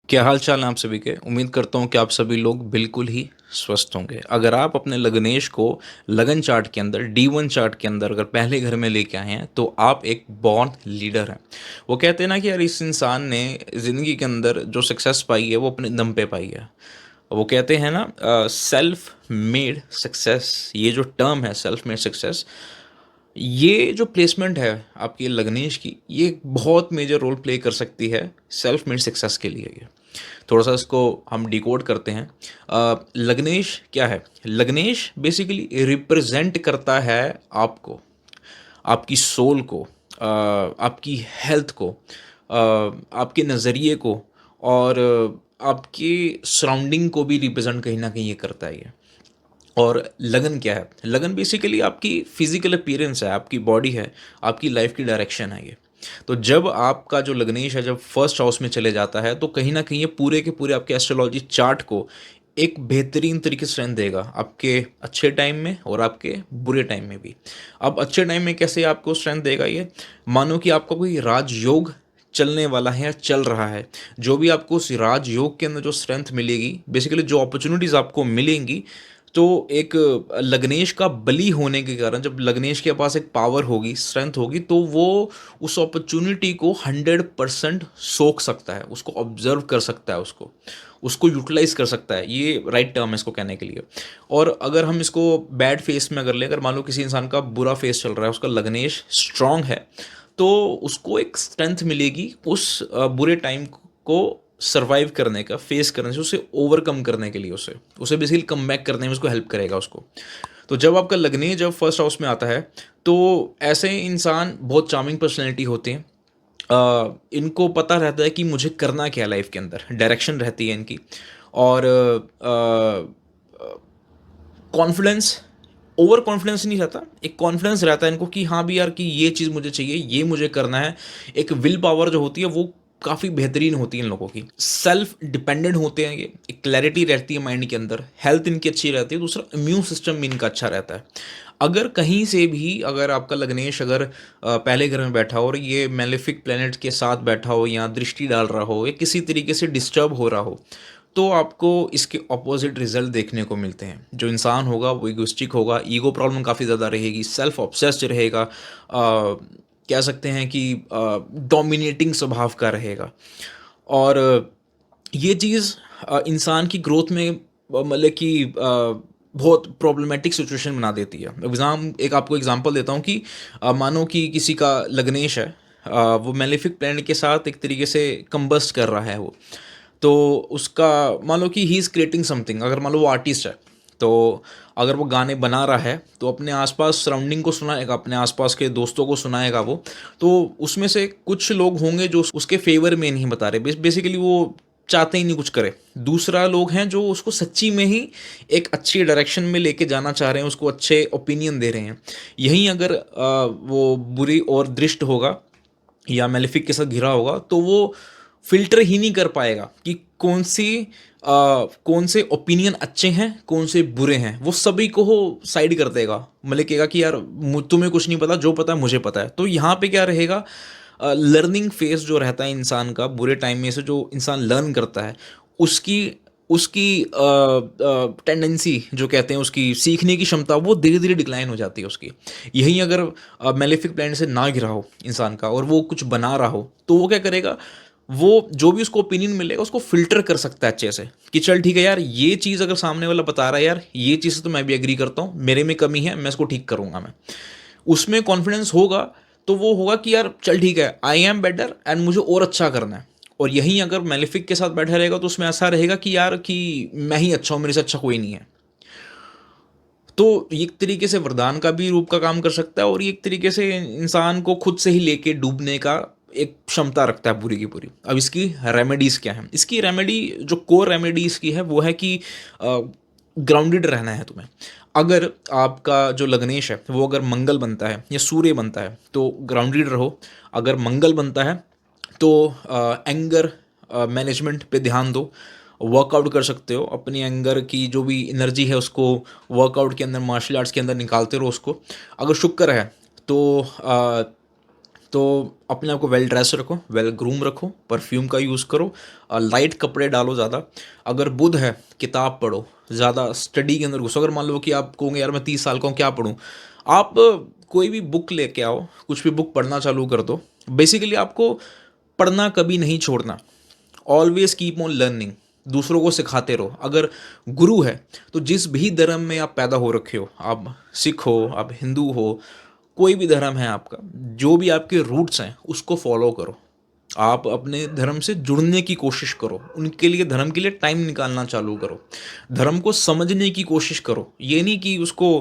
क्या हाल चाल है आप सभी के। उम्मीद करता हूँ कि आप सभी लोग बिल्कुल ही स्वस्थ होंगे। अगर आप अपने लग्नेश को लगन चार्ट के अंदर D1 चार्ट के अंदर अगर पहले घर में लेके आए हैं तो आप एक बॉर्न लीडर हैं। वो कहते हैं ना कि यार इस इंसान ने ज़िंदगी के अंदर जो सक्सेस पाई है वो अपने दम पे पाई है। वो कहते हैं ना सेल्फ मेड सक्सेस, ये जो टर्म है सेल्फ मेड सक्सेस, ये जो प्लेसमेंट है आपकी लग्नेश की, ये बहुत मेजर रोल प्ले कर सकती है सेल्फ मेड सक्सेस के लिए। ये थोड़ा सा इसको हम डिकोड करते हैं। लग्नेश क्या है? लग्नेश बेसिकली रिप्रेजेंट करता है आपको, आपकी सोल को, आपकी हेल्थ को, आपके नज़रिए को, और आपके सराउंडिंग को भी रिप्रेजेंट कहीं ना कहीं ये करता है ये। और लगन क्या है? लगन बेसिकली आपकी फिजिकल अपीयरेंस है, आपकी बॉडी है, आपकी लाइफ की डायरेक्शन है ये। तो जब आपका जो लग्नेश है जब फर्स्ट हाउस में चले जाता है तो कहीं ना कहीं ये पूरे के पूरे आपके एस्ट्रोलॉजी चार्ट को एक बेहतरीन तरीके से स्ट्रेंथ देगा आपके अच्छे टाइम में और आपके बुरे टाइम में भी। अब अच्छे टाइम में कैसे आपको स्ट्रेंथ देगा ये? मानो कि आपका कोई राजयोग चलने वाला है या चल रहा है, जो भी आपको उस राजयोग के अंदर जो स्ट्रेंथ मिलेगी, बेसिकली जो अपॉर्चुनिटीज़ आपको मिलेंगी, तो एक लग्नेश का बली होने के कारण जब लग्नेश के पास एक पावर होगी, स्ट्रेंथ होगी, तो वो उस अपॉर्चुनिटी को 100% सोख सकता है, उसको ऑब्जर्व कर सकता है, उसको उसको यूटिलाइज कर सकता है। ये राइट टर्म है इसको कहने के लिए। और अगर हम इसको बैड फेस में अगर ले, अगर मान लो किसी इंसान का बुरा फेस चल रहा है, उसका लग्नेश स्ट्रांग है, तो उसको एक स्ट्रेंथ मिलेगी उस बुरे टाइम को सर्वाइव करने का, फेस करने से, उसे ओवरकम करने के लिए, उसे उसे बेसिकली कम बैक करने में उसको हेल्प करेगा उसको। तो जब आपका लग्ने जब फर्स्ट हाउस में आता है तो ऐसे इंसान बहुत चार्मिंग पर्सनैलिटी होते हैं। इनको पता रहता है कि मुझे करना क्या है लाइफ के अंदर, डायरेक्शन रहती है इनकी। और कॉन्फिडेंस, ओवर कॉन्फिडेंस नहीं रहता, एक कॉन्फिडेंस रहता है इनको कि हाँ भी यार कि ये चीज़ मुझे चाहिए, ये मुझे करना है। एक विल पावर जो होती है वो काफ़ी बेहतरीन होती है इन लोगों की। सेल्फ डिपेंडेंट होते हैं ये, एक क्लैरिटी रहती है माइंड के अंदर, हेल्थ इनकी अच्छी रहती है, दूसरा इम्यून सिस्टम भी इनका अच्छा रहता है। अगर कहीं से भी अगर आपका लग्नेश अगर पहले घर में बैठा हो और ये मेलेफिक प्लैनेट के साथ बैठा हो या दृष्टि डाल रहा हो या किसी तरीके से डिस्टर्ब हो रहा हो, तो आपको इसके ऑपोजिट रिजल्ट देखने को मिलते हैं। जो इंसान होगा वो इगोइस्टिक होगा, ईगो प्रॉब्लम काफ़ी ज़्यादा रहेगी, सेल्फ ऑब्सेस्ड रहेगा, कह सकते हैं कि डोमिनेटिंग स्वभाव का रहेगा। और ये चीज़ इंसान की ग्रोथ में मतलब कि बहुत प्रॉब्लमेटिक सिचुएशन बना देती है। एक आपको एग्जांपल देता हूँ कि मानो कि किसी का लग्नेश है, वो मेलेफिक प्लैनेट के साथ एक तरीके से कंबस्ट कर रहा है वो। तो उसका मान लो कि ही इज़ क्रिएटिंग समथिंग, अगर मान लो वो आर्टिस्ट है, तो अगर वो गाने बना रहा है तो अपने आसपास सराउंडिंग को सुनाएगा, अपने आसपास के दोस्तों को सुनाएगा वो। तो उसमें से कुछ लोग होंगे जो उसके फेवर में नहीं बता रहे, बेसिकली वो चाहते ही नहीं कुछ करे। दूसरा लोग हैं जो उसको सच्ची में ही एक अच्छी डायरेक्शन में लेके जाना चाह रहे हैं, उसको अच्छे ओपिनियन दे रहे हैं। यहीं अगर वो बुरी और दृष्ट होगा या मेलेफिक के साथ घिरा होगा तो वो फिल्टर ही नहीं कर पाएगा कि कौन से ओपिनियन अच्छे हैं, कौन से बुरे हैं। वो सभी को हो साइड कर देगा, मतलब कहेगा कि यार तुम्हें कुछ नहीं पता, जो पता है मुझे पता है। तो यहाँ पे क्या रहेगा, लर्निंग फेज जो रहता है इंसान का, बुरे टाइम में से जो इंसान लर्न करता है, उसकी उसकी टेंडेंसी जो कहते हैं, उसकी सीखने की क्षमता, वो धीरे धीरे डिक्लाइन हो जाती है उसकी। यहीं अगर मेलेफिक प्लैनेट से ना घिरा हो इंसान का और वो कुछ बना रहा हो, तो वो क्या करेगा, वो जो भी उसको ओपिनियन मिलेगा उसको फिल्टर कर सकता है अच्छे से कि चल ठीक है यार, ये चीज़ अगर सामने वाला बता रहा है यार ये चीज़ से तो मैं भी एग्री करता हूँ, मेरे में कमी है, मैं इसको ठीक करूँगा। मैं उसमें कॉन्फिडेंस होगा तो वो होगा कि यार चल ठीक है, आई एम बेटर एंड मुझे और अच्छा करना है। और यहीं अगर मेलेफिक के साथ बैठा रहेगा तो उसमें ऐसा रहेगा कि यार कि मैं ही अच्छा हूँ, मेरे से अच्छा कोई नहीं है। तो ये एक तरीके से वरदान का भी रूप का काम कर सकता है और ये एक तरीके से इंसान को खुद से ही लेके डूबने का एक क्षमता रखता है पूरी की पूरी। अब इसकी रेमेडीज़ क्या है? इसकी रेमेडी जो कोर रेमेडी इसकी है वो है कि ग्राउंडेड रहना है तुम्हें। अगर आपका जो लग्नेश है वो अगर मंगल बनता है या सूर्य बनता है तो ग्राउंडेड रहो। अगर मंगल बनता है तो एंगर मैनेजमेंट पे ध्यान दो। वर्कआउट कर सकते हो, अपनी एंगर की जो भी एनर्जी है उसको वर्कआउट के अंदर, मार्शल आर्ट्स के अंदर निकालते रहो उसको। अगर शुक्र है तो तो अपने आप को वेल ड्रेस रखो, वेल ग्रूम रखो, परफ्यूम का यूज़ करो, लाइट कपड़े डालो ज़्यादा। अगर बुध है, किताब पढ़ो, ज़्यादा स्टडी के अंदर घुसो। अगर मान लो कि आप कहोगे यार मैं 30 साल का हूँ, क्या पढ़ूँ? आप कोई भी बुक लेके आओ, कुछ भी बुक पढ़ना चालू कर दो। बेसिकली आपको पढ़ना कभी नहीं छोड़ना, ऑलवेज कीप ऑन लर्निंग, दूसरों को सिखाते रहो। अगर गुरु है तो जिस भी धर्म में आप पैदा हो रखे हो, आप सिख हो, आप हिंदू हो, कोई भी धर्म है आपका, जो भी आपके रूट्स हैं उसको फॉलो करो। आप अपने धर्म से जुड़ने की कोशिश करो, उनके लिए, धर्म के लिए टाइम निकालना चालू करो, धर्म को समझने की कोशिश करो। ये नहीं कि उसको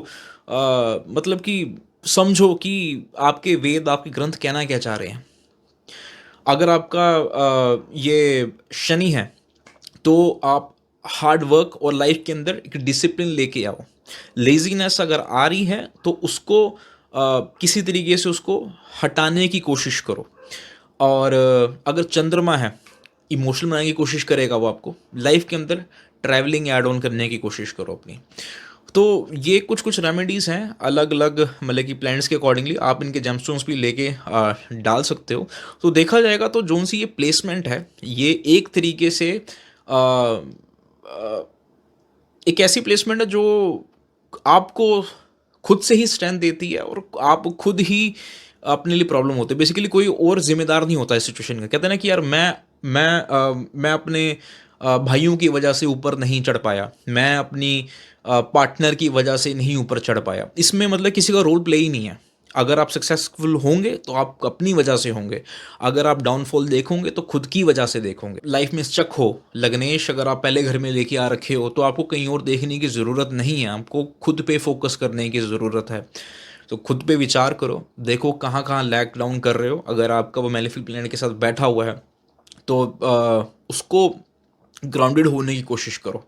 मतलब कि समझो कि आपके वेद, आपके ग्रंथ कहना क्या चाह रहे हैं। अगर आपका ये शनि है तो आप हार्ड वर्क और लाइफ के अंदर एक डिसिप्लिन लेके आओ। लेजीनेस अगर आ रही है तो उसको किसी तरीके से उसको हटाने की कोशिश करो। और अगर चंद्रमा है, इमोशनल बनाने की कोशिश करेगा वो आपको। लाइफ के अंदर ट्रैवलिंग ऐड ऑन करने की कोशिश करो अपनी। तो ये कुछ कुछ रेमेडीज़ हैं अलग अलग, मतलब कि प्लान्ट्स के अकॉर्डिंगली आप इनके जेमस्टोन्स भी लेके डाल सकते हो। तो देखा जाएगा तो जोन सी ये प्लेसमेंट है, ये एक तरीके से आ, आ, एक ऐसी प्लेसमेंट है जो आपको खुद से ही स्ट्रेंथ देती है और आप खुद ही अपने लिए प्रॉब्लम होते हैं। बेसिकली कोई और जिम्मेदार नहीं होता इस सिचुएशन का। कहते हैं ना कि यार मैं अपने भाइयों की वजह से ऊपर नहीं चढ़ पाया, मैं अपनी पार्टनर की वजह से नहीं ऊपर चढ़ पाया। इसमें मतलब किसी का रोल प्ले ही नहीं है। अगर आप सक्सेसफुल होंगे तो आप अपनी वजह से होंगे, अगर आप डाउनफॉल देखोगे तो खुद की वजह से देखोगे। लाइफ में स्टक हो, लग्नेश अगर आप पहले घर में लेके आ रखे हो तो आपको कहीं और देखने की ज़रूरत नहीं है, आपको खुद पे फोकस करने की ज़रूरत है। तो खुद पे विचार करो, देखो कहाँ कहाँ लैग डाउन कर रहे हो। अगर आपका वो मेलेफिक प्लैनेट के साथ बैठा हुआ है तो उसको ग्राउंडेड होने की कोशिश करो।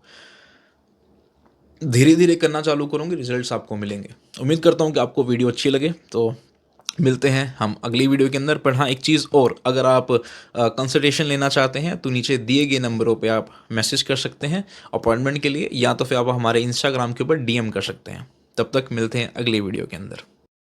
धीरे धीरे करना चालू करोगे, रिजल्ट्स आपको मिलेंगे। उम्मीद करता हूँ कि आपको वीडियो अच्छी लगे। तो मिलते हैं हम अगली वीडियो के अंदर। पर हाँ, एक चीज़ और, अगर आप कंसल्टेशन लेना चाहते हैं तो नीचे दिए गए नंबरों पे आप मैसेज कर सकते हैं अपॉइंटमेंट के लिए, या तो फिर आप हमारे इंस्टाग्राम के ऊपर डीएम कर सकते हैं। तब तक मिलते हैं अगली वीडियो के अंदर।